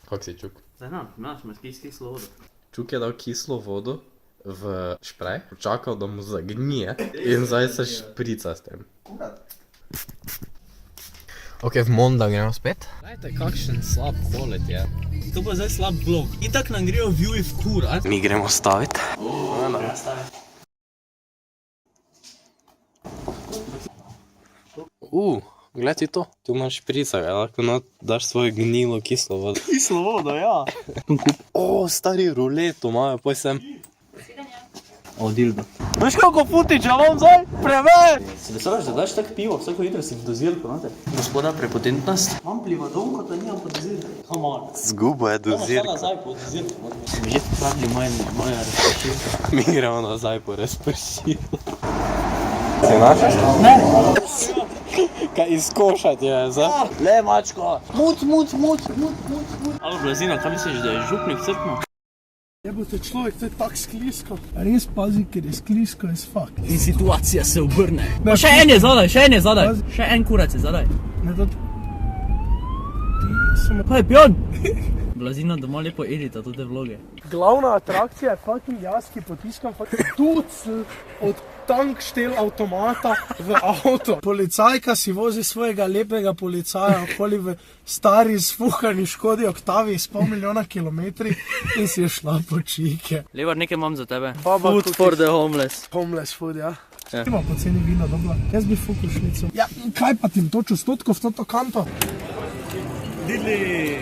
Kak si Čuk? Zdaj imaš kislo vodo. Čuk je dal kislo vodo v šprej, počakal, da mu zagnije in zdaj se šprica s tem. Ok, v Monda gremo spet. Dajte, kakšen slab quality je. To pa zdaj slab vlog. Itak nam grejo viewi v kurat. Mi gremo staviti. Gled ti to. Tu imaš šprica, lahko daš svojo gnilo kislo vodo. Kislo vodo, ja. Stari ruleto imajo, poj sem. O, dildo. Veš kako futiča imam zdaj? Preveč! Si predstavljaš, da daš tak pivo, vsako jutro si v dozirko, znate? Gospoda, prepotentnost. Imam plivadonko, da nimam po dozirko. Come on. Zgubo je dozirka. Nazaj po dozirko. Mi že pravili moja razpršilka. Mi gremo nazaj po razpršilo. Si našel? Ne. Kaj izkošati je, zdaj? Le, mačko. Muc. Alo, Blazina, kaj misliš, da je župnik crkno? Jebote človek, to je tak sklisko. Res pazi, ker je sklisko as fuck. In situacija se obrne. Še en je zadaj. Še en kurac je zadaj. Ne, to... Kaj je pion? Blazina doma lepo edita tudi vloge. Glavna atrakcija je fucking jaz, ki potiskam fucking tucl od tankštel avtomata v avto. Policajka si vozi svojega lepega policaja okoli v stari sfuhani Škodi Octavii s 500 000 kilometri in si je šla po čike. Levar, nekaj imam za tebe. Baba, Food for the homeless. Homeless food, ja. Ja. Ima poceni vino, dobro. Jaz bi fukal šnico. Ja, kaj pa ti točno 100% v toto kanto? Dili!